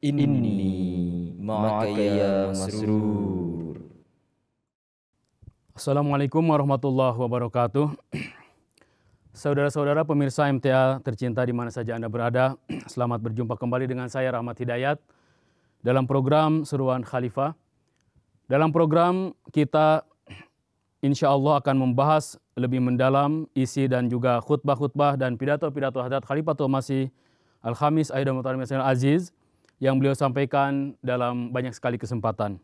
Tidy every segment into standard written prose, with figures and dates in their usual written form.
Inni ma'aka ya masrur. Assalamualaikum warahmatullahi wabarakatuh. Saudara-saudara pemirsa MTA tercinta di mana saja Anda berada, selamat berjumpa kembali dengan saya Rahmat Hidayat dalam program Seruan Khalifah. Dalam program kita insya Allah akan membahas lebih mendalam isi dan juga khutbah-khutbah dan pidato-pidato Hadrat Khalifatul Masih Al-Khamis Aidam Aziz yang beliau sampaikan dalam banyak sekali kesempatan.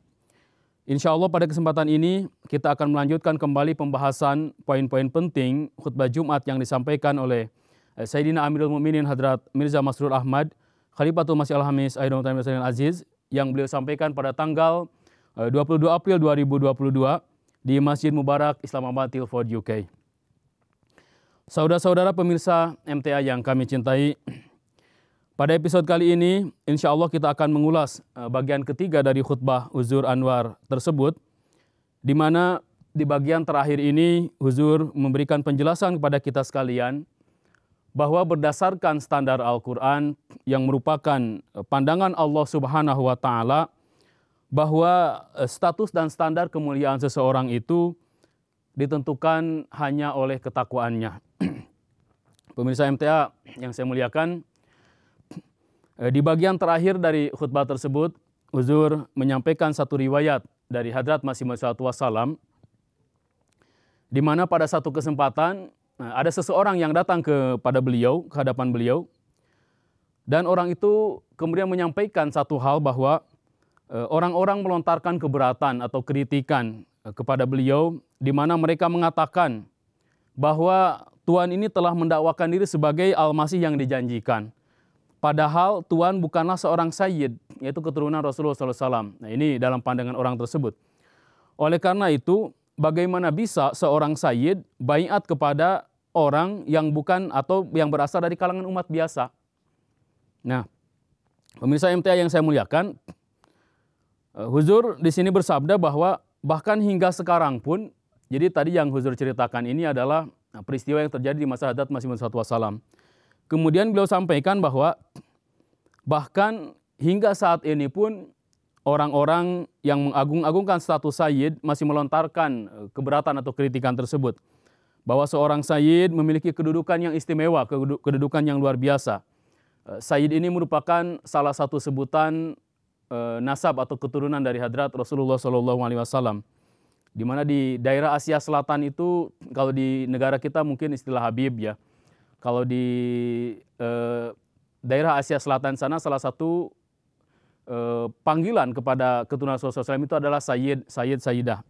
Insya Allah pada kesempatan ini kita akan melanjutkan kembali pembahasan poin-poin penting khutbah Jumat yang disampaikan oleh Sayyidina Amirul Mukminin Hadrat Mirza Masroor Ahmad Khalifatul Masih Al-Khamis Aidam Aziz yang beliau sampaikan pada tanggal 22 April 2022 di Masjid Mubarak Islamabad, Tilford, UK. Saudara-saudara pemirsa MTA yang kami cintai, pada episode kali ini, insya Allah kita akan mengulas bagian ketiga dari khutbah Huzur Anwar tersebut, di mana di bagian terakhir ini Huzur memberikan penjelasan kepada kita sekalian bahwa berdasarkan standar Al-Quran yang merupakan pandangan Allah Subhanahu wa Ta'ala, bahwa status dan standar kemuliaan seseorang itu ditentukan hanya oleh ketakwaannya. Pemirsa MTA yang saya muliakan, di bagian terakhir dari khutbah tersebut, Huzur menyampaikan satu riwayat dari Hadrat Masih Maud Wassalam, di mana pada satu kesempatan ada seseorang yang datang kepada beliau, ke hadapan beliau, dan orang itu kemudian menyampaikan satu hal bahwa orang-orang melontarkan keberatan atau kritikan kepada beliau, di mana mereka mengatakan bahwa Tuhan ini telah mendakwakan diri sebagai Al-Masih yang dijanjikan. Padahal Tuhan bukanlah seorang sayyid, yaitu keturunan Rasulullah SAW. Nah, ini dalam pandangan orang tersebut. Oleh karena itu, bagaimana bisa seorang sayyid baiat kepada orang yang bukan atau yang berasal dari kalangan umat biasa? Nah, pemirsa MTA yang saya muliakan, Huzur di sini bersabda bahwa bahkan hingga sekarang pun, jadi tadi yang Huzur ceritakan ini adalah peristiwa yang terjadi di masa Hadrat Masih Maud Wassalam. Kemudian beliau sampaikan bahwa bahkan hingga saat ini pun orang-orang yang mengagung-agungkan status sayyid masih melontarkan keberatan atau kritikan tersebut. Bahwa seorang sayyid memiliki kedudukan yang istimewa, kedudukan yang luar biasa. Sayyid ini merupakan salah satu sebutan nasab atau keturunan dari Hadrat Rasulullah SAW. Di mana di daerah Asia Selatan itu, kalau di negara kita mungkin istilah Habib ya. Kalau di daerah Asia Selatan sana salah satu panggilan kepada keturunan Rasulullah SAW itu adalah Sayyid, Sayyidah.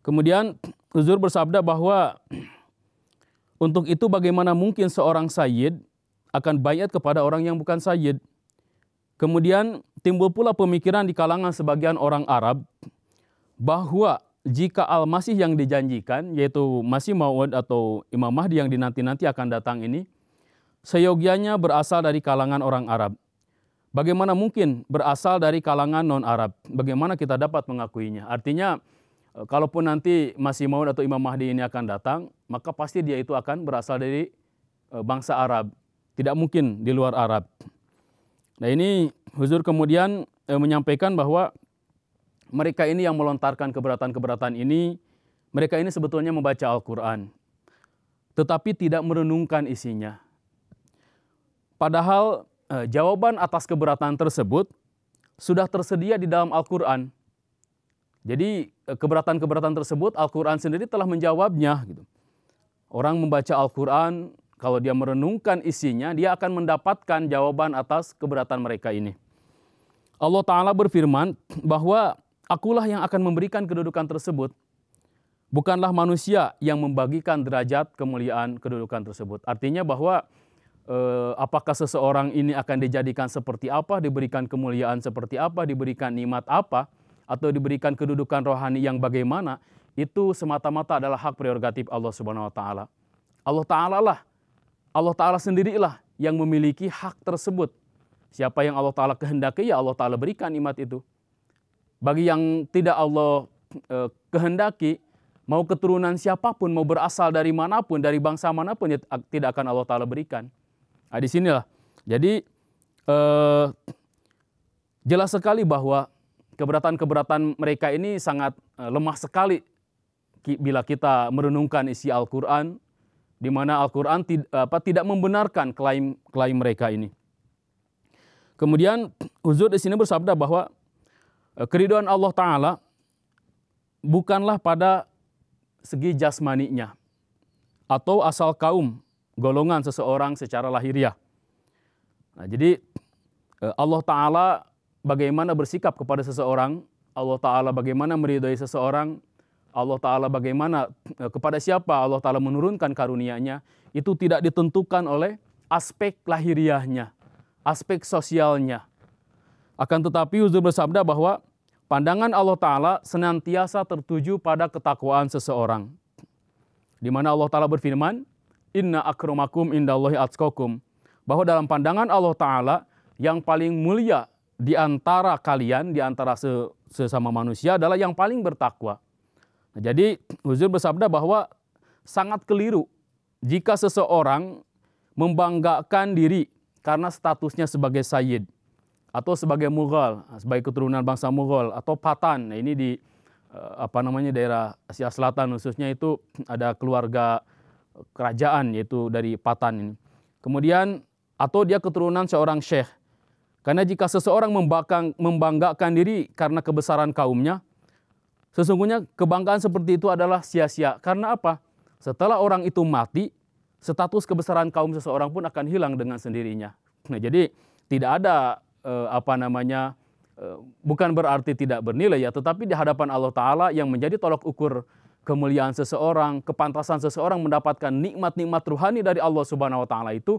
Kemudian Huzur bersabda bahwa untuk itu bagaimana mungkin seorang Sayyid akan baiat kepada orang yang bukan Sayyid. Kemudian timbul pula pemikiran di kalangan sebagian orang Arab bahwa jika Al-Masih yang dijanjikan, yaitu Masih Maud atau Imam Mahdi yang dinanti-nanti akan datang ini, seyogianya berasal dari kalangan orang Arab. Bagaimana mungkin berasal dari kalangan non-Arab? Bagaimana kita dapat mengakuinya? Artinya, kalaupun nanti Masih Maud atau Imam Mahdi ini akan datang, maka pasti dia itu akan berasal dari bangsa Arab. Tidak mungkin di luar Arab. Nah, ini Huzur kemudian menyampaikan bahwa mereka ini yang melontarkan keberatan-keberatan ini, mereka ini sebetulnya membaca Al-Quran, tetapi tidak merenungkan isinya. Padahal jawaban atas keberatan tersebut sudah tersedia di dalam Al-Quran. Jadi keberatan-keberatan tersebut Al-Quran sendiri telah menjawabnya. Gitu. Orang membaca Al-Quran, kalau dia merenungkan isinya, dia akan mendapatkan jawaban atas keberatan mereka ini. Allah Ta'ala berfirman bahwa Akulah yang akan memberikan kedudukan tersebut. Bukanlah manusia yang membagikan derajat kemuliaan kedudukan tersebut. Artinya bahwa apakah seseorang ini akan dijadikan seperti apa, diberikan kemuliaan seperti apa, diberikan nikmat apa, atau diberikan kedudukan rohani yang bagaimana, itu semata-mata adalah hak prerogatif Allah Subhanahu wa Ta'ala. Allah Ta'ala sendirilah yang memiliki hak tersebut. Siapa yang Allah Ta'ala kehendaki, ya Allah Ta'ala berikan nikmat itu. Bagi yang tidak Allah kehendaki, mau keturunan siapapun, mau berasal dari manapun, dari bangsa manapun, ya tidak akan Allah Ta'ala berikan. Nah, di sinilah. Jadi eh, jelas sekali bahwa keberatan-keberatan mereka ini sangat lemah sekali bila kita merenungkan isi Al-Quran, di mana Al-Quran tidak membenarkan klaim mereka ini. Kemudian Huzur di sini bersabda bahwa keridhaan Allah Ta'ala bukanlah pada segi jasmaninya atau asal kaum golongan seseorang secara lahiriah. Nah, jadi Allah Ta'ala bagaimana bersikap kepada seseorang, Allah Ta'ala bagaimana meridhai seseorang, Allah Ta'ala bagaimana kepada siapa Allah Ta'ala menurunkan karunia-Nya, itu tidak ditentukan oleh aspek lahiriahnya, aspek sosialnya. Akan tetapi Huzur bersabda bahwa pandangan Allah Ta'ala senantiasa tertuju pada ketakwaan seseorang. Di mana Allah Ta'ala berfirman, Inna akramakum indallahi atqakum. Bahwa dalam pandangan Allah Ta'ala yang paling mulia di antara kalian, di antara sesama manusia adalah yang paling bertakwa. Nah, jadi Huzur bersabda bahwa sangat keliru jika seseorang membanggakan diri karena statusnya sebagai sayyid atau sebagai Mughal, sebagai keturunan bangsa Mughal atau Patan. Nah, ini di daerah Asia Selatan khususnya itu ada keluarga kerajaan yaitu dari Patan ini. Kemudian atau dia keturunan seorang syekh. Karena jika seseorang membanggakan diri karena kebesaran kaumnya, sesungguhnya kebanggaan seperti itu adalah sia-sia. Karena apa? Setelah orang itu mati, status kebesaran kaum seseorang pun akan hilang dengan sendirinya. Nah, jadi tidak ada bukan berarti tidak bernilai ya, tetapi di hadapan Allah Ta'ala yang menjadi tolak ukur kemuliaan seseorang, kepantasan seseorang mendapatkan nikmat-nikmat ruhani dari Allah Subhanahu wa Ta'ala itu,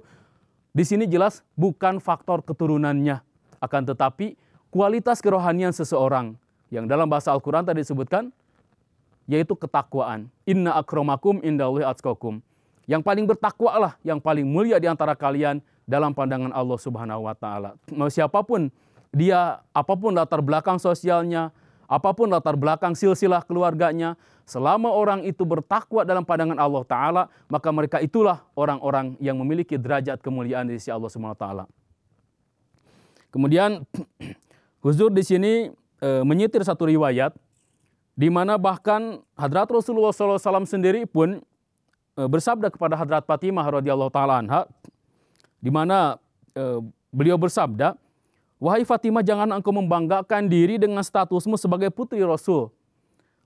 di sini jelas bukan faktor keturunannya, akan tetapi kualitas kerohanian seseorang yang dalam bahasa Al-Quran tadi disebutkan, yaitu ketakwaan. Inna akramakum indallahi atqakum. Yang paling bertakwalah, yang paling mulia di antara kalian dalam pandangan Allah Subhanahu wa Ta'ala. Mau siapapun dia, apapun latar belakang sosialnya, apapun latar belakang silsilah keluarganya, selama orang itu bertakwa dalam pandangan Allah Ta'ala, maka mereka itulah orang-orang yang memiliki derajat kemuliaan di sisi Allah Subhanahu wa Ta'ala. Kemudian Huzur di sini menyitir satu riwayat di mana bahkan Hadrat Rasulullah SAW sendiri pun bersabda kepada Hadrat Fatimah radhiyallahu taala anha, di mana beliau bersabda, "Wahai Fatimah, jangan engkau membanggakan diri dengan statusmu sebagai putri Rasul.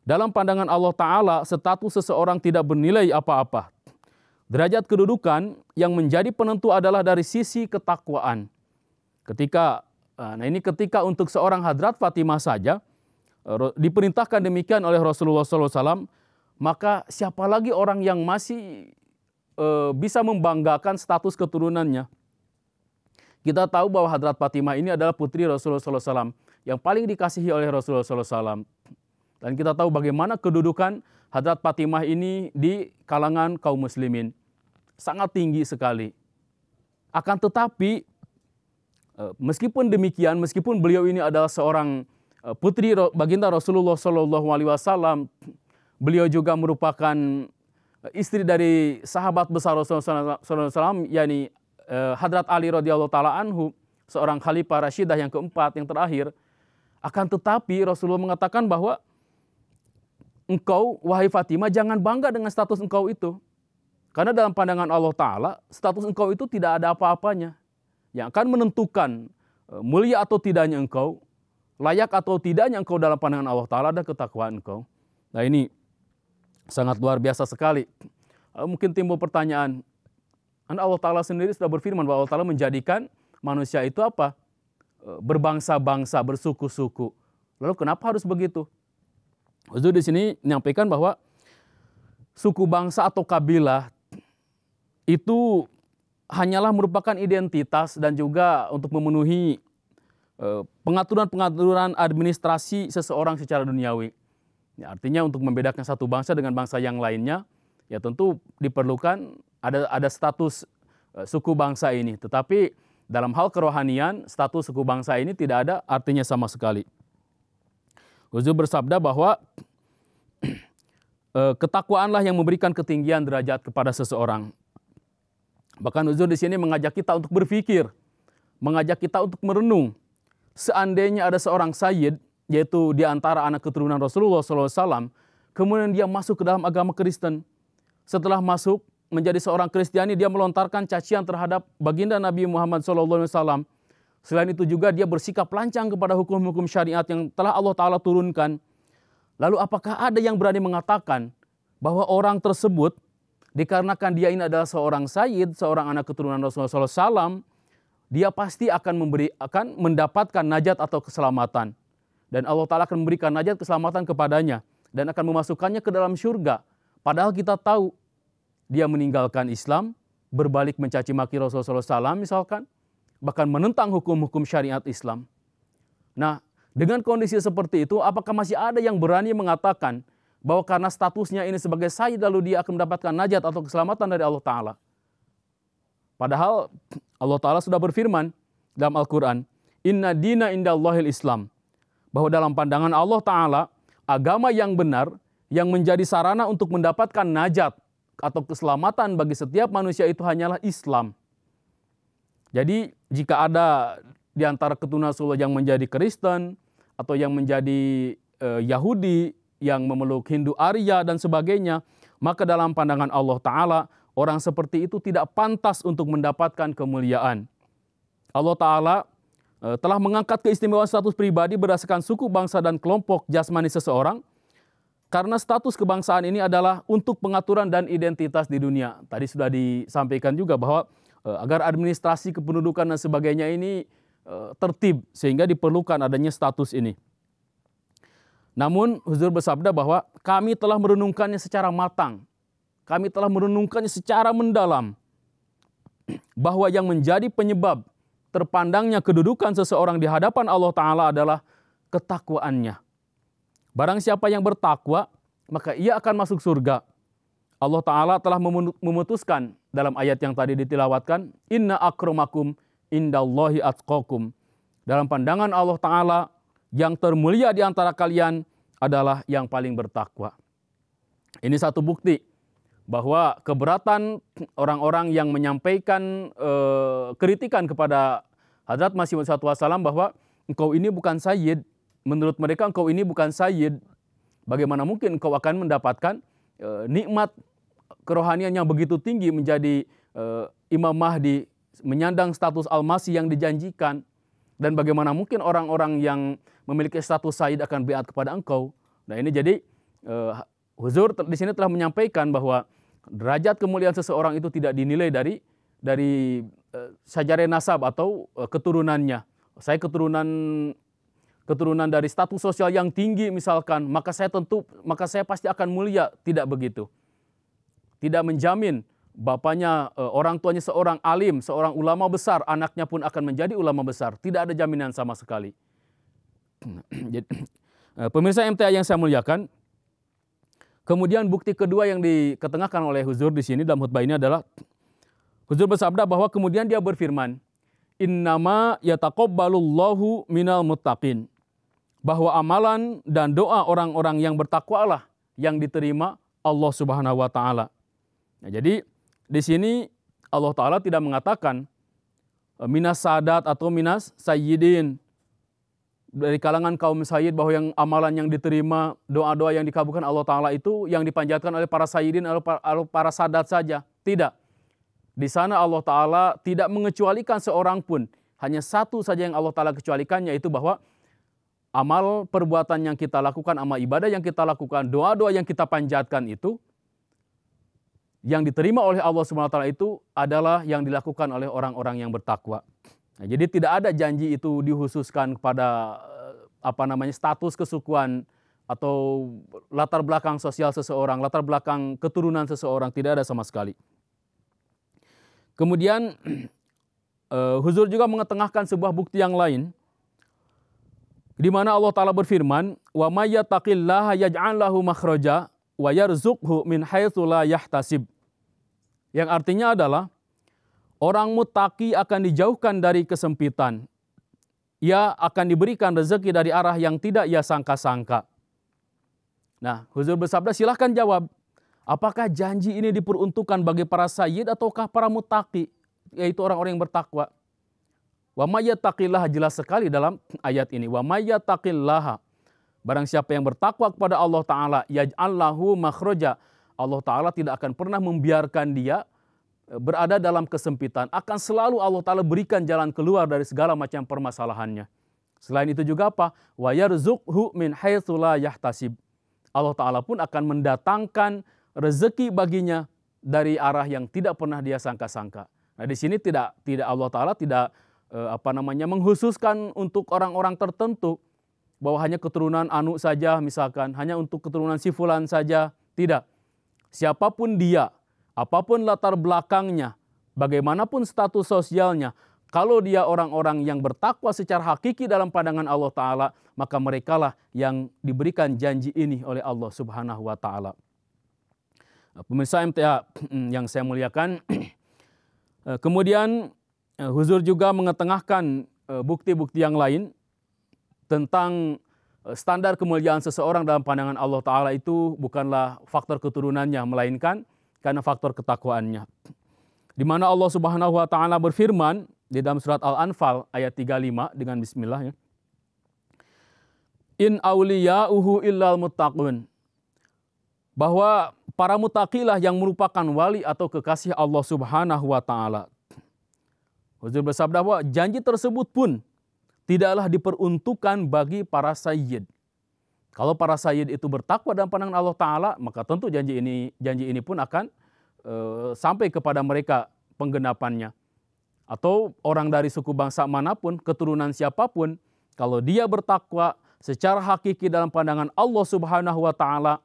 Dalam pandangan Allah Ta'ala, status seseorang tidak bernilai apa-apa. Derajat kedudukan yang menjadi penentu adalah dari sisi ketakwaan." Ketika untuk seorang Hadrat Fatimah saja diperintahkan demikian oleh Rasulullah SAW, maka siapa lagi orang yang masih bisa membanggakan status keturunannya? Kita tahu bahwa Hadrat Fatimah ini adalah putri Rasulullah SAW yang paling dikasihi oleh Rasulullah SAW. Dan kita tahu bagaimana kedudukan Hadrat Fatimah ini di kalangan kaum muslimin. Sangat tinggi sekali. Akan tetapi, meskipun demikian, meskipun beliau ini adalah seorang putri baginda Rasulullah SAW, beliau juga merupakan istri dari sahabat besar Rasulullah SAW, yakni Hadrat Ali radhiyallahu taala anhu, seorang khalifah Rashidah yang keempat, yang terakhir. Akan tetapi Rasulullah mengatakan bahwa engkau, wahai Fatimah, jangan bangga dengan status engkau itu. Karena dalam pandangan Allah Ta'ala, status engkau itu tidak ada apa-apanya. Yang akan menentukan mulia atau tidaknya engkau, layak atau tidaknya engkau dalam pandangan Allah Ta'ala adalah ketakwaan engkau. Nah, ini sangat luar biasa sekali. Mungkin timbul pertanyaan, Allah Ta'ala sendiri sudah berfirman bahwa Allah Ta'ala menjadikan manusia itu apa? Berbangsa-bangsa, bersuku-suku. Lalu kenapa harus begitu? Huzur di sini menyampaikan bahwa suku bangsa atau kabilah itu hanyalah merupakan identitas dan juga untuk memenuhi pengaturan-pengaturan administrasi seseorang secara duniawi. Ya, artinya untuk membedakan satu bangsa dengan bangsa yang lainnya, ya tentu diperlukan ada status suku bangsa ini. Tetapi dalam hal kerohanian, status suku bangsa ini tidak ada artinya sama sekali. Huzur bersabda bahwa ketakwaanlah yang memberikan ketinggian derajat kepada seseorang. Bahkan Huzur di sini mengajak kita untuk berpikir mengajak kita untuk merenung. Seandainya ada seorang sayyid, yaitu di antara anak keturunan Rasulullah SAW, kemudian dia masuk ke dalam agama Kristen. Setelah masuk menjadi seorang Kristiani, dia melontarkan cacian terhadap baginda Nabi Muhammad SAW. Selain itu juga dia bersikap lancang kepada hukum-hukum syariat yang telah Allah Ta'ala turunkan. Lalu apakah ada yang berani mengatakan bahwa orang tersebut dikarenakan dia ini adalah seorang sayyid, seorang anak keturunan Rasulullah SAW, dia pasti akan mendapatkan najat atau keselamatan. Dan Allah Ta'ala akan memberikan najat keselamatan kepadanya dan akan memasukkannya ke dalam syurga. Padahal kita tahu dia meninggalkan Islam, berbalik mencaci maki Rasulullah SAW misalkan, bahkan menentang hukum-hukum syariat Islam. Nah, dengan kondisi seperti itu, apakah masih ada yang berani mengatakan bahwa karena statusnya ini sebagai sayyid lalu dia akan mendapatkan najat atau keselamatan dari Allah Ta'ala? Padahal Allah Ta'ala sudah berfirman dalam Al-Quran, Inna dina indallahil Islam. Bahwa dalam pandangan Allah Ta'ala, agama yang benar, yang menjadi sarana untuk mendapatkan najat atau keselamatan bagi setiap manusia itu hanyalah Islam. Jadi jika ada di antara keturunan Rasulullah yang menjadi Kristen atau yang menjadi Yahudi, yang memeluk Hindu Arya dan sebagainya, maka dalam pandangan Allah Ta'ala, orang seperti itu tidak pantas untuk mendapatkan kemuliaan. Allah Ta'ala telah mengangkat keistimewaan status pribadi berdasarkan suku, bangsa, dan kelompok jasmani seseorang, karena status kebangsaan ini adalah untuk pengaturan dan identitas di dunia. Tadi sudah disampaikan juga bahwa agar administrasi kependudukan dan sebagainya ini tertib, sehingga diperlukan adanya status ini. Namun Huzur bersabda bahwa kami telah merenungkannya secara matang. Kami telah merenungkannya secara mendalam. Bahwa yang menjadi penyebab terpandangnya kedudukan seseorang di hadapan Allah Ta'ala adalah ketakwaannya. Barang siapa yang bertakwa, maka ia akan masuk surga. Allah Ta'ala telah memutuskan dalam ayat yang tadi ditilawatkan, Inna akramakum indallahi atqakum. Dalam pandangan Allah Ta'ala, yang termulia di antara kalian adalah yang paling bertakwa. Ini satu bukti bahwa keberatan orang-orang yang menyampaikan kritikan kepada Hadrat Masih Maud SAW bahwa engkau ini bukan sayyid. Menurut mereka engkau ini bukan sayyid. Bagaimana mungkin engkau akan mendapatkan nikmat kerohanian yang begitu tinggi menjadi Imam Mahdi, menyandang status Al-Masih yang dijanjikan. Dan bagaimana mungkin orang-orang yang memiliki status sayyid akan biat kepada engkau. Nah ini jadi Huzur di sini telah menyampaikan bahwa derajat kemuliaan seseorang itu tidak dinilai dari sajare nasab atau keturunannya. Saya keturunan dari status sosial yang tinggi misalkan, maka saya pasti akan mulia. Tidak begitu. Tidak menjamin bapaknya, orang tuanya seorang alim, seorang ulama besar, anaknya pun akan menjadi ulama besar. Tidak ada jaminan sama sekali. Pemirsa MTA yang saya muliakan, kemudian bukti kedua yang diketengahkan oleh Huzur di sini dalam khutbah ini adalah Huzur bersabda bahwa kemudian dia berfirman, Innama yataqabbalullahu minal muttaqin. Bahwa amalan dan doa orang-orang yang bertakwalah yang diterima Allah Subhanahu wa Ta'ala. Nah, jadi di sini Allah Ta'ala tidak mengatakan minas sadat atau minas sayyidin, dari kalangan kaum sayyid, bahwa yang amalan yang diterima, doa-doa yang dikabulkan Allah Ta'ala itu yang dipanjatkan oleh para sayyidin atau para sadat saja. Tidak. Di sana Allah Ta'ala tidak mengecualikan seorang pun. Hanya satu saja yang Allah Ta'ala kecualikan, yaitu bahwa amal perbuatan yang kita lakukan, amal ibadah yang kita lakukan, doa-doa yang kita panjatkan itu, yang diterima oleh Allah SWT itu adalah yang dilakukan oleh orang-orang yang bertakwa. Nah, jadi tidak ada janji itu dikhususkan kepada status kesukuan atau latar belakang sosial seseorang, latar belakang keturunan seseorang, tidak ada sama sekali. Kemudian Huzur juga mengetengahkan sebuah bukti yang lain, di mana Allah Ta'ala berfirman, wa may yattaqillaha yaj'al lahu makhraja wa yarzuqhu min haitsu la yahtasib. Yang artinya adalah orang muttaqi akan dijauhkan dari kesempitan. Ia akan diberikan rezeki dari arah yang tidak ia sangka-sangka. Nah, Huzur bersabda, silahkan jawab. Apakah janji ini diperuntukkan bagi para sayyid ataukah para muttaqi, yaitu orang-orang yang bertakwa? Wa may yattaqillaha, jelas sekali dalam ayat ini. Wa may yattaqillaha, barang siapa yang bertakwa kepada Allah Ta'ala, yaj'al lahu makhraja, Allah Ta'ala tidak akan pernah membiarkan dia berada dalam kesempitan. Akan selalu Allah Ta'ala berikan jalan keluar dari segala macam permasalahannya. Selain itu juga apa? Wa yarzuqhu min haitsu la yahtasib, Allah Ta'ala pun akan mendatangkan rezeki baginya dari arah yang tidak pernah dia sangka-sangka. Nah, di sini tidak Allah Ta'ala tidak menghususkan untuk orang-orang tertentu, bahwa hanya keturunan Anu saja misalkan, hanya untuk keturunan si fulan saja. Tidak. Siapapun dia, apapun latar belakangnya, bagaimanapun status sosialnya, kalau dia orang-orang yang bertakwa secara hakiki dalam pandangan Allah Ta'ala, maka merekalah yang diberikan janji ini oleh Allah Subhanahu wa Ta'ala. Pemirsa MTA yang saya muliakan, kemudian Huzur juga mengetengahkan bukti-bukti yang lain tentang standar kemuliaan seseorang dalam pandangan Allah Ta'ala itu bukanlah faktor keturunannya, melainkan karena faktor ketakwaannya. Di mana Allah Subhanahu wa Ta'ala berfirman di dalam surat Al-Anfal ayat 35 dengan bismillah ya. In awliya'uhu illal muttaqun, bahwa para mutaqilah yang merupakan wali atau kekasih Allah Subhanahu wa Ta'ala. Huzur bersabda bahwa janji tersebut pun tidaklah diperuntukkan bagi para sayyid. Kalau para sayyid itu bertakwa dalam pandangan Allah Ta'ala, maka tentu janji ini pun akan sampai kepada mereka penggenapannya. Atau orang dari suku bangsa manapun, keturunan siapapun, kalau dia bertakwa secara hakiki dalam pandangan Allah Subhanahu wa Ta'ala,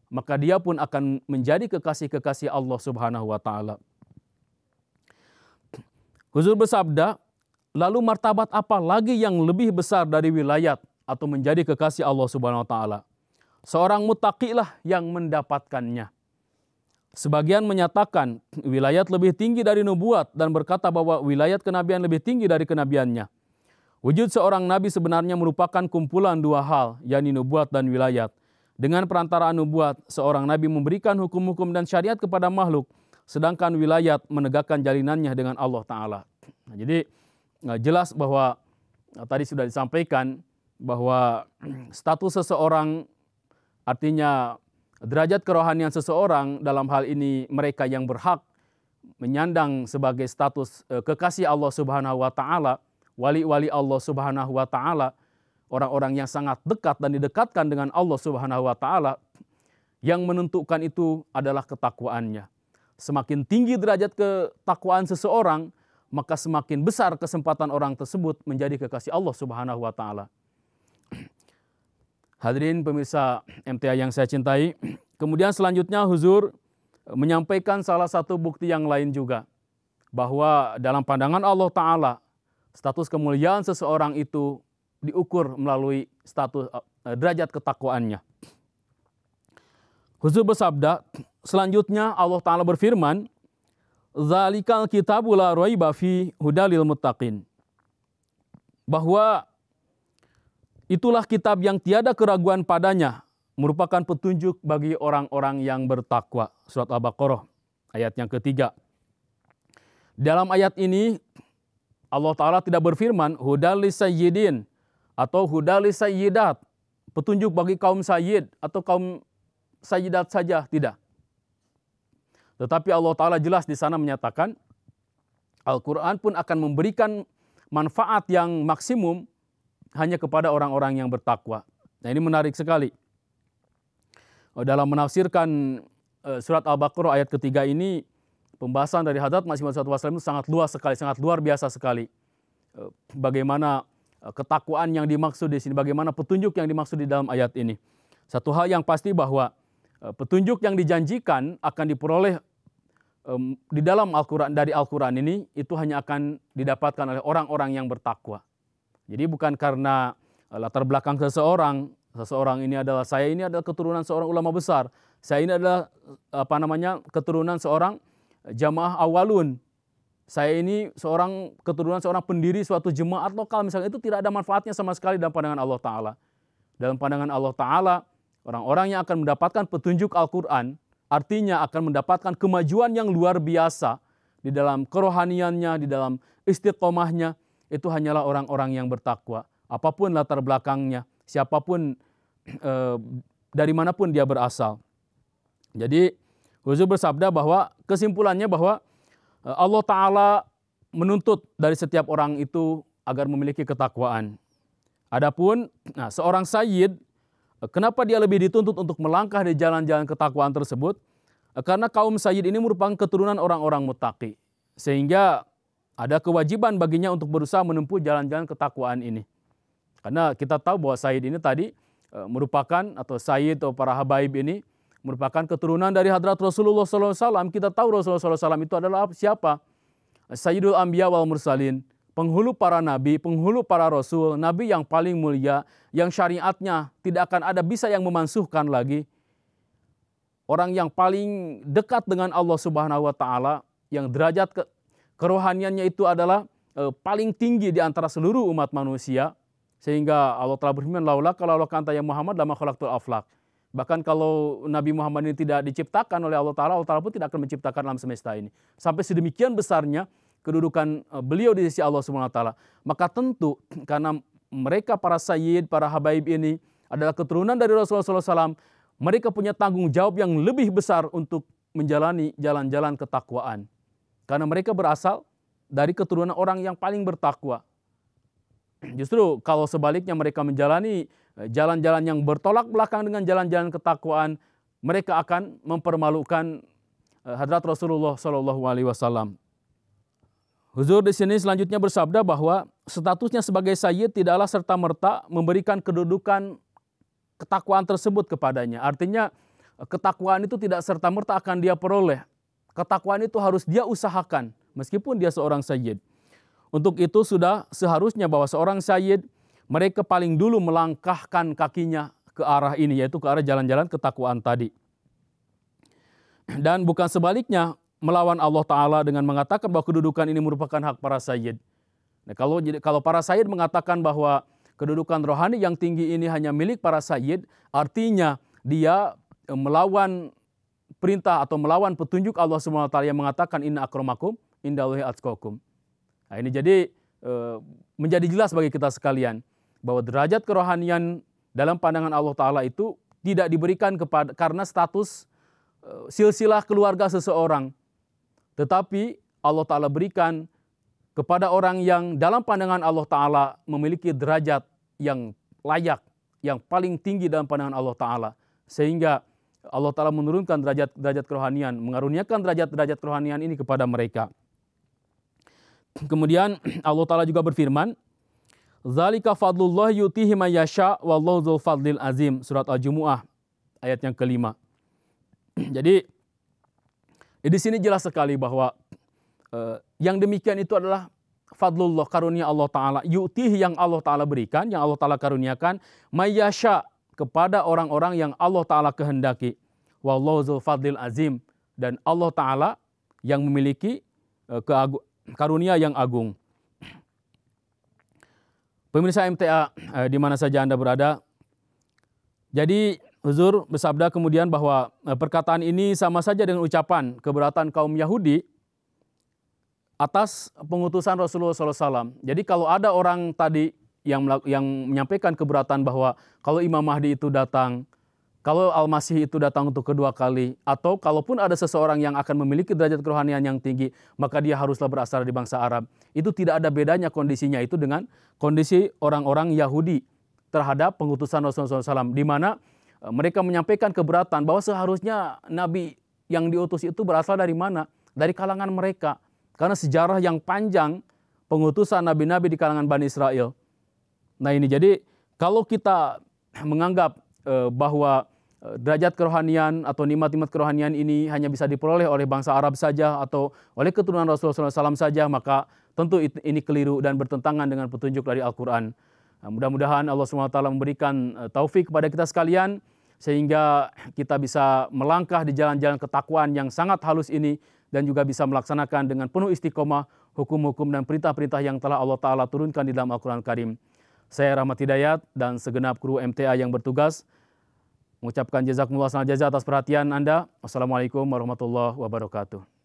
maka dia pun akan menjadi kekasih-kekasih Allah Subhanahu wa Ta'ala. Huzur bersabda, lalu martabat apa lagi yang lebih besar dari wilayat atau menjadi kekasih Allah Subhanahu wa Ta'ala? Seorang muttaqilah yang mendapatkannya. Sebagian menyatakan wilayat lebih tinggi dari nubuat dan berkata bahwa wilayat kenabian lebih tinggi dari kenabiannya. Wujud seorang nabi sebenarnya merupakan kumpulan dua hal, yakni nubuat dan wilayat. Dengan perantaraan nubuat, seorang nabi memberikan hukum-hukum dan syariat kepada makhluk, sedangkan wilayat menegakkan jalinannya dengan Allah Ta'ala. Nah, jadi jelas bahwa tadi sudah disampaikan bahwa status seseorang, artinya derajat kerohanian seseorang, dalam hal ini mereka yang berhak menyandang sebagai status kekasih Allah Subhanahu wa Ta'ala, wali-wali Allah Subhanahu wa Ta'ala, orang-orang yang sangat dekat dan didekatkan dengan Allah Subhanahu wa Ta'ala, yang menentukan itu adalah ketakwaannya. Semakin tinggi derajat ketakwaan seseorang, maka semakin besar kesempatan orang tersebut menjadi kekasih Allah Subhanahu wa Ta'ala. Hadirin pemirsa MTA yang saya cintai, kemudian selanjutnya Huzur menyampaikan salah satu bukti yang lain juga, bahwa dalam pandangan Allah Ta'ala, status kemuliaan seseorang itu diukur melalui status derajat ketakwaannya. Huzur bersabda, selanjutnya Allah Ta'ala berfirman, Zalikal kitabu la raiba fi hudalil muttaqin, bahwa itulah kitab yang tiada keraguan padanya, merupakan petunjuk bagi orang-orang yang bertakwa. Surat Al-Baqarah ayat yang ketiga. Dalam ayat ini Allah Ta'ala tidak berfirman hudal lisayyidin atau hudal lisayyidat, petunjuk bagi kaum sayyid atau kaum sayyidat saja, tidak. Tetapi Allah Ta'ala jelas di sana menyatakan Al-Quran pun akan memberikan manfaat yang maksimum hanya kepada orang-orang yang bertakwa. Nah, ini menarik sekali. Dalam menafsirkan surat Al-Baqarah ayat ketiga ini, pembahasan dari Hadrat Masih Maud SAW itu sangat luas sekali, sangat luar biasa sekali. Bagaimana ketakwaan yang dimaksud di sini, bagaimana petunjuk yang dimaksud di dalam ayat ini. Satu hal yang pasti bahwa petunjuk yang dijanjikan akan diperoleh di dalam Al-Quran, dari Al-Quran ini, itu hanya akan didapatkan oleh orang-orang yang bertakwa. Jadi bukan karena latar belakang seseorang ini adalah, saya ini adalah keturunan seorang ulama besar, saya ini adalah keturunan seorang jamaah awalun, saya ini keturunan seorang pendiri suatu jemaat lokal misalnya, itu tidak ada manfaatnya sama sekali dalam pandangan Allah Ta'ala. Dalam pandangan Allah Ta'ala, orang-orang yang akan mendapatkan petunjuk Al-Quran, artinya akan mendapatkan kemajuan yang luar biasa di dalam kerohaniannya, di dalam istiqomahnya, itu hanyalah orang-orang yang bertakwa. Apapun latar belakangnya, siapapun dari manapun dia berasal. Jadi Huzur bersabda bahwa kesimpulannya bahwa Allah Ta'ala menuntut dari setiap orang itu agar memiliki ketakwaan. Adapun seorang sayyid, kenapa dia lebih dituntut untuk melangkah di jalan-jalan ketakwaan tersebut? Karena kaum sayyid ini merupakan keturunan orang-orang muttaqi. Sehingga ada kewajiban baginya untuk berusaha menempuh jalan-jalan ketakwaan ini. Karena kita tahu bahwa sayyid ini tadi merupakan, atau sayyid atau para habaib ini merupakan keturunan dari hadrat Rasulullah SAW. Kita tahu Rasulullah SAW itu adalah siapa? Sayyidul Anbiya wal Mursalin, penghulu para nabi, penghulu para rasul, nabi yang paling mulia, yang syariatnya tidak akan ada bisa yang memansuhkan lagi. Orang yang paling dekat dengan Allah Subhanahu wa Ta'ala, yang derajat kerohaniannya itu adalah paling tinggi di antara seluruh umat manusia. Sehingga Allah telah berfirman, laula kalau anta ya Muhammad lama khalaqtul aflaq. Bahkan kalau Nabi Muhammad ini tidak diciptakan oleh Allah Ta'ala pun tidak akan menciptakan alam semesta ini. Sampai sedemikian besarnya kedudukan beliau di sisi Allah Subhanahu wa Ta'ala. Maka tentu karena mereka para sayyid, para habaib ini adalah keturunan dari Rasulullah SAW, mereka punya tanggung jawab yang lebih besar untuk menjalani jalan-jalan ketakwaan. Karena mereka berasal dari keturunan orang yang paling bertakwa. Justru kalau sebaliknya mereka menjalani jalan-jalan yang bertolak belakang dengan jalan-jalan ketakwaan, mereka akan mempermalukan hadrat Rasulullah SAW. Huzur di sini selanjutnya bersabda bahwa statusnya sebagai sayyid tidaklah serta-merta memberikan kedudukan ketakwaan tersebut kepadanya. Artinya ketakwaan itu tidak serta-merta akan dia peroleh. Ketakwaan itu harus dia usahakan meskipun dia seorang sayyid. Untuk itu sudah seharusnya bahwa seorang sayyid mereka paling dulu melangkahkan kakinya ke arah ini, yaitu ke arah jalan-jalan ketakwaan tadi. Dan bukan sebaliknya melawan Allah Ta'ala dengan mengatakan bahwa kedudukan ini merupakan hak para sayyid. Nah, kalau para sayyid mengatakan bahwa kedudukan rohani yang tinggi ini hanya milik para sayyid, artinya dia melawan perintah atau melawan petunjuk Allah SWT yang mengatakan inna akramakum indallahi atqakum. Nah, ini jadi menjadi jelas bagi kita sekalian bahwa derajat kerohanian dalam pandangan Allah Ta'ala itu tidak diberikan karena status silsilah keluarga seseorang. Tetapi Allah Ta'ala berikan kepada orang yang dalam pandangan Allah Ta'ala memiliki derajat yang layak, yang paling tinggi dalam pandangan Allah Ta'ala. Sehingga Allah Ta'ala menurunkan derajat kerohanian, mengaruniakan derajat kerohanian ini kepada mereka. Kemudian Allah Ta'ala juga berfirman, Zalika fadlullah yutihi man yasha wallahu dzul fadlil azim. Surat Al-Jumu'ah ayat yang kelima. Jadi di sini jelas sekali bahwa yang demikian itu adalah fadlullah, karunia Allah Ta'ala. Yutihi yang Allah Ta'ala berikan, yang Allah Ta'ala karuniakan. Man yasha, kepada orang-orang yang Allah Ta'ala kehendaki. Wallahu dzul fadlil azim. Dan Allah Ta'ala yang memiliki karunia yang agung. Pemirsa MTA di mana saja Anda berada. Jadi Huzur bersabda kemudian bahwa perkataan ini sama saja dengan ucapan keberatan kaum Yahudi atas pengutusan Rasulullah SAW. Jadi kalau ada orang tadi yang menyampaikan keberatan bahwa kalau Imam Mahdi itu datang, kalau Al-Masih itu datang untuk kedua kali, atau kalaupun ada seseorang yang akan memiliki derajat kerohanian yang tinggi, maka dia haruslah berasal dari bangsa Arab. Itu tidak ada bedanya kondisinya itu dengan kondisi orang-orang Yahudi terhadap pengutusan Rasulullah SAW, di mana mereka menyampaikan keberatan bahwa seharusnya Nabi yang diutus itu berasal dari mana? Dari kalangan mereka. Karena sejarah yang panjang pengutusan nabi-nabi di kalangan Bani Israel. Nah ini jadi kalau kita menganggap bahwa derajat kerohanian atau nikmat-nikmat kerohanian ini hanya bisa diperoleh oleh bangsa Arab saja atau oleh keturunan Rasulullah SAW saja, maka tentu ini keliru dan bertentangan dengan petunjuk dari Al-Quran. Nah, mudah-mudahan Allah SWT memberikan taufik kepada kita sekalian sehingga kita bisa melangkah di jalan-jalan ketakwaan yang sangat halus ini dan juga bisa melaksanakan dengan penuh istiqomah hukum-hukum dan perintah-perintah yang telah Allah Ta'ala turunkan di dalam Al-Quran Karim. Saya Rahmat Hidayat dan segenap kru MTA yang bertugas mengucapkan jazakumullah khairan jazaa atas perhatian Anda. Wassalamualaikum warahmatullahi wabarakatuh.